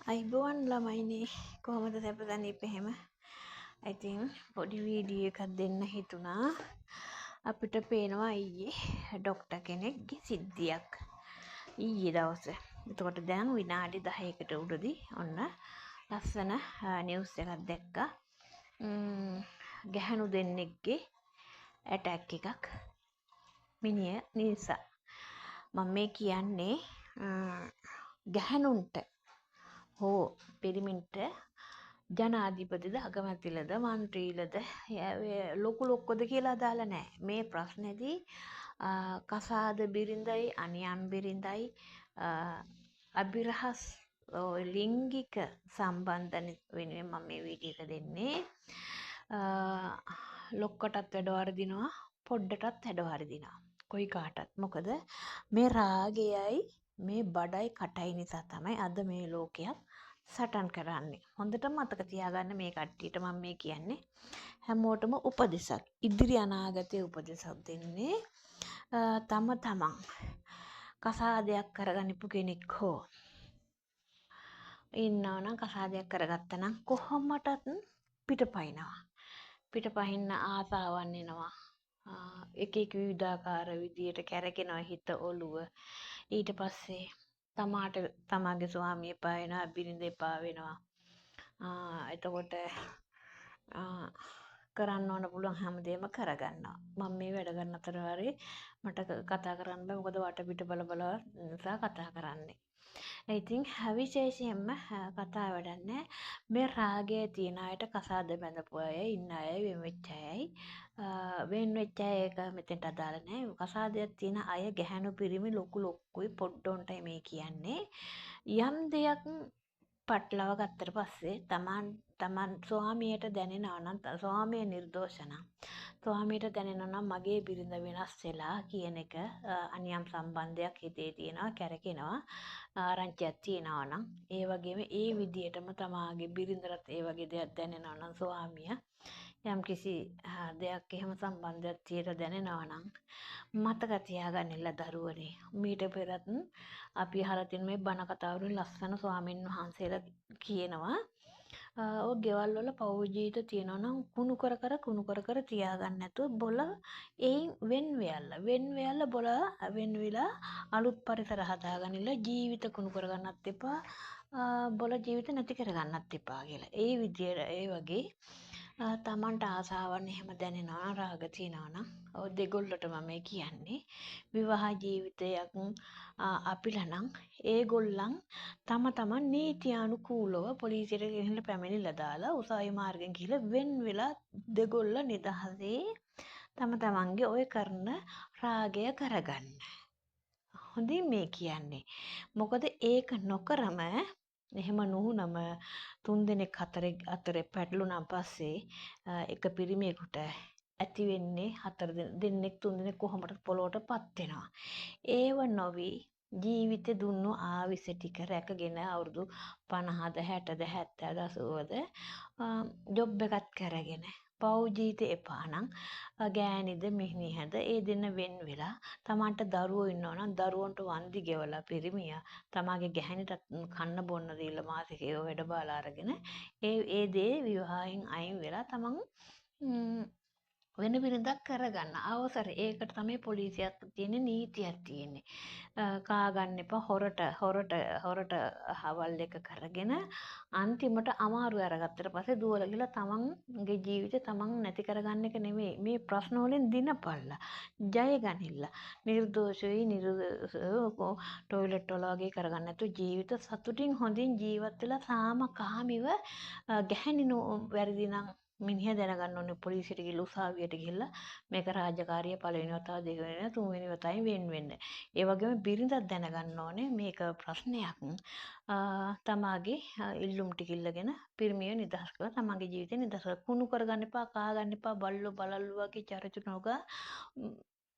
අයිබෝවන් ළමයිනේ කොහොමද සැපසනීප එහෙම. ඉතින් පොඩි වීඩියෝ එකක් දෙන්න හිතුණා. අපිට පේනවා ඊයේ ඩොක්ටර් කෙනෙක්ගේ සිද්ධියක් ඊයේ දවසේ. එතකොට දැන් විනාඩි 10කට උඩදී ඔන්න ලස්සන නිවුස් එකක් දැක්කා. ගැහණු දෙන්නෙක්ගේ ඇටැක් එකක් මිනිහ නිසා. මම මේ කියන්නේ ගැහණුන්ට හෝ පිරිමින්ට ජනාධිපතිද අගමැතිලද මන්ත්‍රීලද ලොකු ලොක්කොද කියලා අදාළ නැහැ. මේ ප්‍රශ්නේදී කසාද බිරිඳයි අනියම් බිරිඳයි අභිරහස් ලිංගික සම්බන්ධන වෙනුවෙන් මම මේ වීඩියෝ එක දෙන්නේ. ලොක්කටත් වැඩ වර්ධිනවා පොඩ්ඩටත් වැඩ වර්ධිනවා කොයි කාටත්. මොකද මේ රාගයයි මේ බඩයි කටයි නිසා තමයි අද මේ ලෝකයක් සටන් කරන්නේ. හොඳට මතක තියාගන්න මේ කට්ටියට මම මේ කියන්නේ හැමෝටම උපදෙසක්. ඉදිරි අනාගතයේ උපදෙසක් දෙන්නේ තමන් කසාදයක් කරගන්නපු කෙනෙක් හෝ ඉන්නවනම් කසාදයක් කරගත්තා නම් කොහොමටත් පිටපයින්නවා. පිටපහින්න ආසාවන් එනවා. එක එක විවිධාකාර විදියට කැරකෙනවා හිත ඔළුව. ඊට පස්සේ තමාට තමාගේ ස්වාමිය එපා වෙනවා, බිරිඳ එපා වෙනවා. එතකොට කරන්න ඕන පුළුවන් හැමදේම කරගන්නවා. මම මේ වැඩ කරන අතරේ මට කතා කරන්න බෑ. මොකද වටපිට බල නිසා කතා කරන්නේ. ඉතින් විශේෂයෙන්ම කතා වැඩක් නැහැ. මේ රාගය තියෙන අයට කසාද බැඳපු අය ඉන්න අය වෙන වෙච්ච අයයි වෙන වෙච්ච අය එක මෙතෙන්ට අදාළ නැහැ. කසාදයක් තියෙන අය ගැහණු පිරිමි ලොකු ලොක්කුයි පොඩ්ඩොන්ටයි මේ කියන්නේ. යම් දෙයක් පටලවා ගත්තට පස්සේ තමන් ස්වාමියට දැනෙනවා නම් ස්වාමිය නිර්දෝෂ නම් ස්වාමියට දැනෙනවා නම් මගේ බිරිඳ වෙනස් වෙලා කියන එක අනියම් සම්බන්ධයක් හිතේ තියෙනවා කැරකෙනවා ආරංචියක් තියෙනවා නම් ඒ වගේම ඒ විදියටම තමාගේ බිරිඳට ඒ වගේ දෙයක් දැනෙනවා නම් ස්වාමියා යම් කිසි දෙයක් එහෙම සම්බන්ධයක් තියලා දැනෙනවා නම් මතක තියාගන්නilla දරුවනේ. මීට පෙරත් අපි අහලා තියෙන මේ බණ කතාවලින් ලස්සන ස්වාමීන් වහන්සේලා කියනවා ඔය ගෙවල් වල පෞ ජීවිත තියෙනවා නම් කුණු කර කර තියාගන්න නැතුව බොල එයින් වෙන් වෙයල්ලා බොල වෙන් වෙලා අලුත් පරිසර හදාගන්නilla ජීවිත කුණු කරගන්නත් එපා බොල ජීවිත නැති කරගන්නත් එපා කියලා. ඒ විදියට ඒ වගේ තමන්ට ආසාවන් එහෙම දැනෙනවා රාග තියෙනවා නම් ඔය දෙගොල්ලටම මේ කියන්නේ විවාහ ජීවිතයක් අපිලා නම් ඒගොල්ලන් තමන් නීතියානුකූලව පොලිසියට ගිහිල්ලා පැමිණිල්ල දාලා උසාවි මාර්ගෙන් ගිහිල්ලා වෙන් වෙලා දෙගොල්ල නිදහසේ තමන්ගේ ඔය කරන රාගය කරගන්න. හොඳින් මේ කියන්නේ. මොකද ඒක නොකරම එහෙම නුහුනම 3 දෙනෙක් 4 අතරේ පැටළුණාන් පස්සේ එක පිරිමියෙකුට ඇති වෙන්නේ 4 දෙනෙක් 3 දෙනෙක් කොහොමද පොළොවටපත් වෙනවා. ඒව නොවි ජීවිතේ දුන්නු ආවිස ටික රැකගෙන අවුරුදු 50ද 60ද 70ද 80ද ජොබ් එකක් කරගෙන පෞ ජීවිතේ එපා නම් ගෑනිද මිනිහද ඒ දෙන්න වෙන් වෙලා තමන්ට දරුවෝ ඉන්නවා නම් දරුවන්ට වන්දි ගෙවලා පිරිමියා තමාගේ ගැහණිට කන්න බොන්න දීලා මාසෙක ඒව වැඩ බාලා අරගෙන ඒ දේ විවාහයෙන් අයින් වෙලා තමන් වෙන බිරිඳක් කරගන්න අවසර. ඒකට තමයි පොලිසියක් තියෙන නීතියක් තියෙන්නේ. කා ගන්න එපා හොරට හවල් එක කරගෙන අන්තිමට අමාරු අරගත්තට පස්සේ දුවලා ගිහලා තමන්ගේ ජීවිතේ තමන් නැති කරගන්න එක නෙමෙයි මේ ප්‍රශ්න වලින් දිනපල්ලා ජය ගනිilla නිර්දෝෂයි ටොයිලට් වල වගේ කරගන්න නැතුව ජීවිත සතුටින් හොඳින් ජීවත් වෙලා සාමකාමීව ගැහණිනු වැරදි නම් මිනිහ දැනගන්න ඕනේ පොලිසියට ගිහලා උසාවියට ගිහලා මේක රාජකාරිය පළවෙනි වතාව දෙවෙනි වතාව තුන්වෙනි වතාවෙන් වෙන් වෙන්න. ඒ වගේම බිරිඳක් දැනගන්න ඕනේ මේක ප්‍රශ්නයක්. තමාගේ ඉල්ලුම් ටික ඉල්ලගෙන පිරිමිය නිදහස් කරලා තමාගේ ජීවිතේ නිදහස් කුණු කරගන්න එපා කා ගන්න එපා බල්ලෝ බලල්ලු වගේ චරිචු නොගා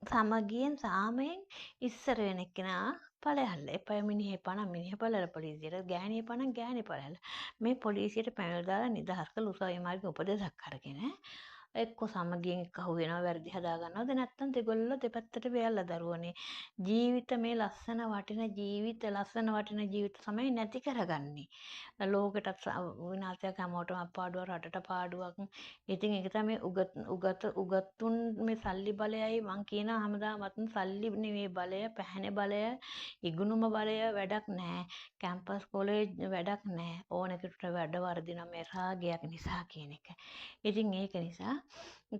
සමගියෙන් සාමයෙන් ඉස්සර වෙන එක්කෙනා ඵලයල්ල එපා මිනිහ එපා නම් මිනිහ ඵලයල පොලිසියට ගෑණි එපා නම් ගෑණි ඵලයල මේ පොලිසියට පැනලා දාලා නිදහස් කරලා උසාවිය මාර්ගයේ උපදෙසක් අරගෙන එක්ක සමගියෙන් එක්ක අහු වෙනවා වැරදි හදා ගන්නවද නැත්නම් දෙගොල්ලෝ දෙපැත්තට වෙයලා දරුවනේ ජීවිත මේ ලස්සන වටින ජීවිත තමයි නැති කරගන්නේ ලෝකෙටත් විනාශයක් හැමෝටම අප්පාඩුවක් රටට පාඩුවක් ඉතින් ඒක තමයි උගතුන් මේ සල්ලි බලයයි මං කියනවා හැමදාමත් සල්ලි නෙවෙයි බලය පැහැනේ බලය ඉගෙනුම බලය වැඩක් නැහැ කැම්පස් කොලේජ් වැඩක් නැහැ ඕනෙකට වැඩ වර්ධින මේ රාගයක් නිසා කියන එක ඉතින් ඒක නිසා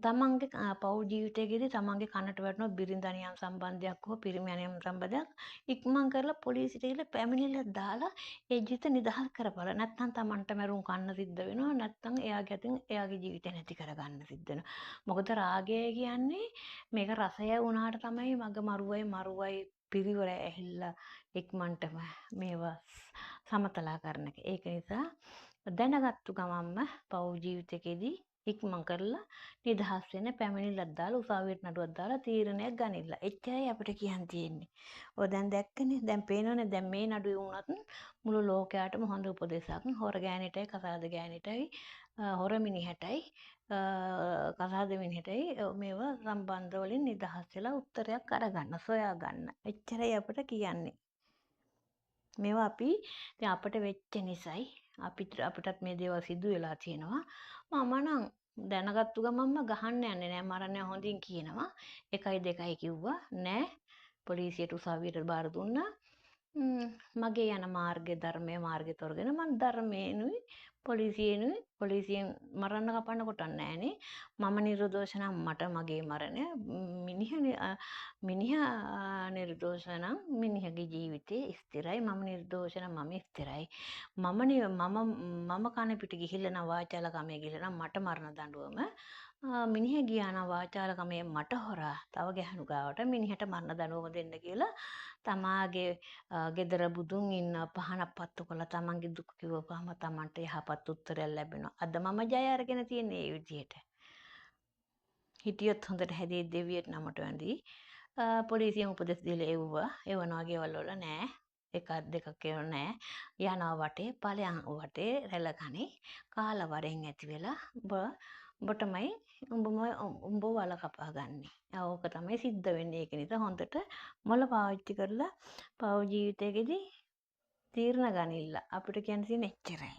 තමන්ගේ පෞල් ජීවිතයේදී තමන්ගේ කනට වැටෙන බිරිඳනියම් සම්බන්ධයක් හෝ පිරිමියනියම් සම්බන්ධයක් ඉක්මන් කරලා පොලිසියට ගිහලා පැමිණිල්ලක් දාලා ඒ ජීවිත නිදහස් කරපළ නැත්නම් තමන්ට මරුන් කන්න සිද්ධ වෙනවා නැත්නම් එයාගේ අතින් එයාගේ ජීවිතය නැති කරගන්න සිද්ධ වෙනවා මොකද රාගය කියන්නේ මේක රසය වුණාට තමයි මග මරුවයි පිරිවර ඇහිල්ලා ඉක්මනටම මේවා සමතලා කරන එක. ඒක නිසා දැනගත්තු ගමන්ම පෞල් ජීවිතයේදී ඉක්මන් කරලා නිදහස් වෙන පැමිණිල්ලක් දාලා උසාවියට නඩුවක් දාලා තීරණයක් ගනින්න. එච්චරයි අපිට කියන්න තියෙන්නේ. ඔය දැන් දැක්කනේ. දැන් පේනවනේ දැන් මේ නඩුවේ වුණත් මුළු ලෝකයාටම හොඳ උපදේශයක්. හොර ගෑනිටයි කසාද ගෑනිටයි හොර මිනිහටයි කසාද මිනිහටයි මේවා සම්බන්ධ වලින් නිදහස් වෙලා උත්තරයක් අරගන්න, සොයා ගන්න. එච්චරයි අපිට කියන්නේ. මේවා අපි දැන් අපිට වෙච්ච නිසායි අපිටත් මේ දේවල් සිදු වෙලා තියෙනවා. මම නම් දැනගත්තු ගමන්ම ගහන්න යන්නේ නෑ මරණය හොඳින් කියනවා. 1යි 2යි කිව්වා නෑ පොලිසියට උසාවියට බාර දුන්නා. මගේ යන මාර්ගයේ ධර්මයේ මාර්ගය තොරගෙන මම ධර්මයෙන්ුයි පොලිසියෙන් මරන්න කපන්න කොටන්නේ නෑනේ. මම නිර්දෝෂ නම් මට මගේ මරණය මිනිහා නිර්දෝෂ නම් මිනිහගේ ජීවිතේ ස්ථිරයි මම නිර්දෝෂ නම් මම ස්ථිරයි මම කන පිට ගිහිල්ලා නම් වාචාලකමේ ගිහිල්ලා නම් මට මරණ දඬුවම මිනිහ ගියා නම් වාචාලකමේ මට හොරා තව ගැහණු ගාවට මිනිහට මරණ දඬුවම දෙන්න කියලා තමාගේ ගෙදර බුදුන් ඉන්න පහනක් පත්තු කළා තමන්ගේ දුක කිව්වපහම තමන්ට යහපත් උත්තරයක් ලැබෙනවා අද මම ජය අරගෙන තියෙන්නේ මේ විදිහට හිටියොත් හොඳට හැදේ දෙවියට නමට වැඳි පොලිසියෙන් උපදෙස් දීලා එවනවා ගෙවල් වල නෑ එකක් දෙකක් කියලා නෑ යනවා වටේ ඵලයන් වටේ රැළ කනේ කාලා වරෙන් ඇති වෙලා ඔබටමයි උඹ වල කපා ගන්නෙ. ඕක තමයි සිද්ධ වෙන්නේ. ඒක නිසා හොඳට මොළ පාවිච්චි කරලා පෞ ජීවිතයේදී තීරණ ගනින්න. අපිට කියන්න තියෙන එච්චරයි.